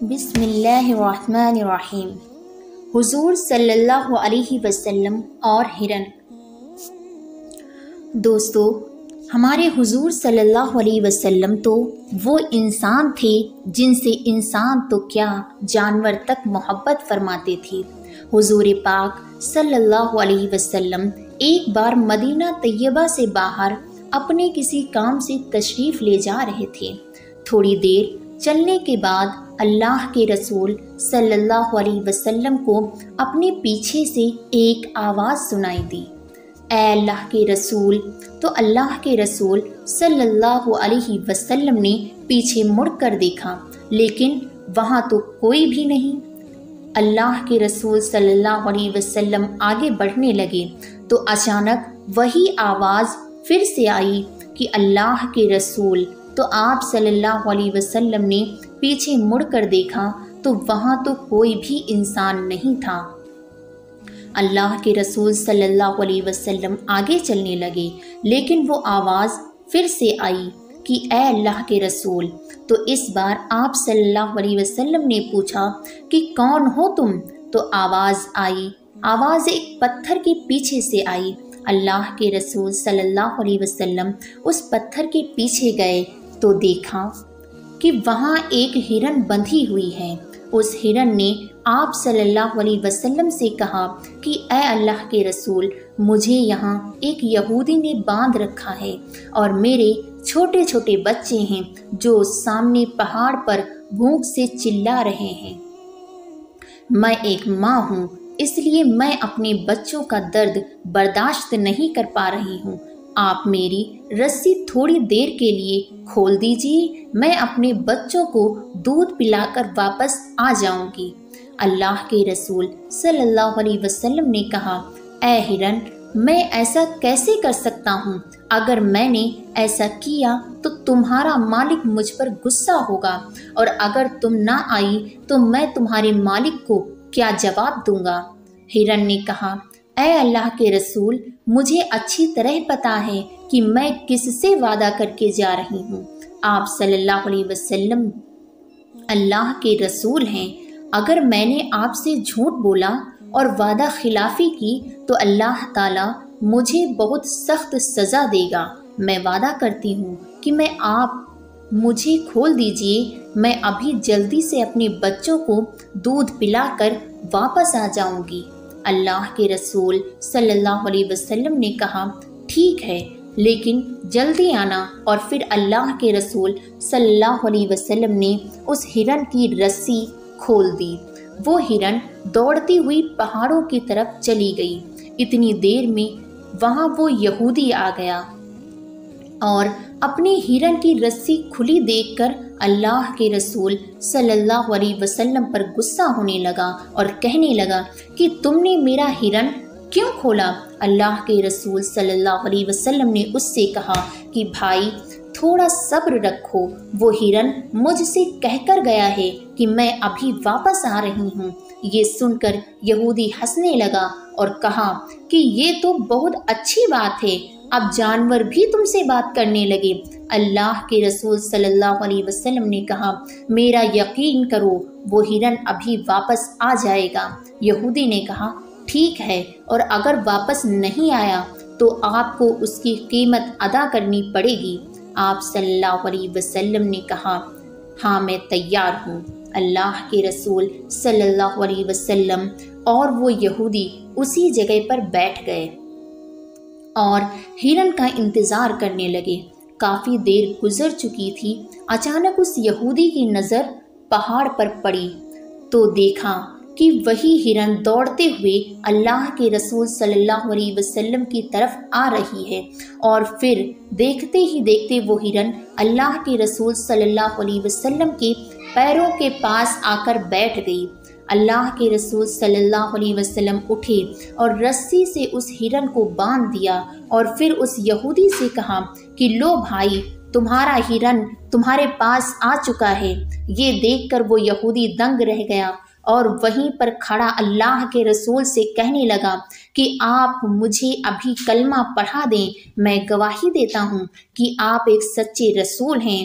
بسم اللہ الرحمن الرحیم۔ حضور صلی اللہ علیہ وسلم اور ہرن۔ دوستو، ہمارے حضور صلی اللہ علیہ وسلم تو وہ انسان تھے جن سے انسان تو کیا جانور تک محبت فرماتے تھے۔ حضور پاک صلی اللہ علیہ وسلم ایک بار مدینہ طیبہ سے باہر اپنے کسی کام سے تشریف لے جا رہے تھے۔ تھوڑی دیر چلنے کے بعد اللہ کے رسول صلی اللہ علیہ وسلم کو اپنے پیچھے سے ایک آواز سنائی دی، اے اللہ کے رسول۔ تو اللہ کے رسول صلی اللہ علیہ وسلم نے پیچھے مڑ کر دیکھا، لیکن وہاں تو کوئی بھی نہیں۔ اللہ کے رسول صلی اللہ علیہ وسلم آگے بڑھنے لگے تو اچانک وہی آواز پھر سے آئی کہ اللہ کے رسول۔ تو آپ صلی اللہ علیہ وسلم نے پیچھے مڑ کر دیکھا تو وہاں تو کوئی بھی انسان نہیں تھا۔ اللہ کے رسول صلی اللہ علیہ وسلم آگے چلنے لگے، لیکن وہ آواز پھر سے آئی کہ اے اللہ کے رسول۔ تو اس بار آپ صلی اللہ علیہ وسلم نے پوچھا کہ کون ہو تم؟ تو آواز آئی، آواز ایک پتھر کے پیچھے سے آئی۔ اللہ کے رسول صلی اللہ علیہ وسلم اس پتھر کے پیچھے گئے تو دیکھا کہ وہاں ایک ہرن بندھی ہوئی ہے۔ اس ہرن نے آپ صلی اللہ علیہ وسلم سے کہا کہ اے اللہ کے رسول، مجھے یہاں ایک یہودی نے باندھ رکھا ہے اور میرے چھوٹے چھوٹے بچے ہیں جو سامنے پہاڑ پر بھوک سے چلا رہے ہیں۔ میں ایک ماں ہوں، اس لیے میں اپنے بچوں کا درد برداشت نہیں کر پا رہی ہوں۔ آپ میری رسی تھوڑی دیر کے لیے کھول دیجیے، میں اپنے بچوں کو دودھ پلا کر واپس آ جاؤں گی۔ اللہ کے رسول صلی اللہ علیہ وسلم نے کہا، اے ہرن، میں ایسا کیسے کر سکتا ہوں؟ اگر میں نے ایسا کیا تو تمہارا مالک مجھ پر غصہ ہوگا، اور اگر تم نہ آئی تو میں تمہارے مالک کو کیا جواب دوں گا؟ ہرن نے کہا، اے اللہ کے رسول، مجھے اچھی طرح پتا ہے کہ میں کس سے وعدہ کر کے جا رہی ہوں۔ آپ صلی اللہ علیہ وسلم اللہ کے رسول ہیں۔ اگر میں نے آپ سے جھوٹ بولا اور وعدہ خلافی کی تو اللہ تعالیٰ مجھے بہت سخت سزا دے گا۔ میں وعدہ کرتی ہوں کہ آپ مجھے کھول دیجئے، میں ابھی جلدی سے اپنے بچوں کو دودھ پلا کر واپس آ جاؤں گی۔ اللہ کے رسول صلی اللہ علیہ وسلم نے کہا، ٹھیک ہے، لیکن جلدی آنا۔ اور پھر اللہ کے رسول صلی اللہ علیہ وسلم نے اس ہرن کی رسی کھول دی۔ وہ ہرن دوڑتی ہوئی پہاڑوں کی طرف چلی گئی۔ اتنی دیر میں وہاں وہ یہودی آ گیا اور اپنی ہرن کی رسی کھلی دیکھ کر اللہ کے رسول صلی اللہ علیہ وسلم پر غصہ ہونے لگا اور کہنے لگا کہ تم نے میرا ہرن کیوں کھولا؟ اللہ کے رسول صلی اللہ علیہ وسلم نے اس سے کہا کہ بھائی، تھوڑا صبر رکھو، وہ ہرن مجھ سے کہہ کر گیا ہے کہ میں ابھی واپس آ رہی ہوں۔ یہ سن کر یہودی ہنسنے لگا اور کہا کہ یہ تو بہت اچھی بات ہے، اب جانور بھی تم سے بات کرنے لگے۔ اللہ کے رسول صلی اللہ علیہ وسلم نے کہا، میرا یقین کرو، وہ ہرن ابھی واپس آ جائے گا۔ یہودی نے کہا، ٹھیک ہے، اور اگر واپس نہیں آیا تو آپ کو اس کی قیمت ادا کرنی پڑے گی۔ آپ صلی اللہ علیہ وسلم نے کہا، ہاں، میں تیار ہوں۔ اللہ کے رسول صلی اللہ علیہ وسلم اور وہ یہودی اسی جگہ پر بیٹھ گئے اور ہرن کا انتظار کرنے لگے۔ کافی دیر گزر چکی تھی، اچانک اس یہودی کی نظر پہاڑ پر پڑی تو دیکھا کہ وہی ہرن دوڑتے ہوئے اللہ کے رسول صلی اللہ علیہ وسلم کی طرف آ رہی ہے، اور پھر دیکھتے ہی دیکھتے وہ ہرن اللہ کے رسول صلی اللہ علیہ وسلم کے پیروں کے پاس آ کر بیٹھ گئی۔ اللہ کے رسول صلی اللہ علیہ وسلم اٹھے اور رسی سے اس ہرن کو باندھ دیا، اور پھر اس یہودی سے کہا کہ لو بھائی، تمہارا ہرن تمہارے پاس آ چکا ہے۔ یہ دیکھ کر وہ یہودی دنگ رہ گیا اور وہیں پر کھڑا اللہ کے رسول سے کہنے لگا کہ آپ مجھے ابھی کلمہ پڑھا دیں، میں گواہی دیتا ہوں کہ آپ ایک سچے رسول ہیں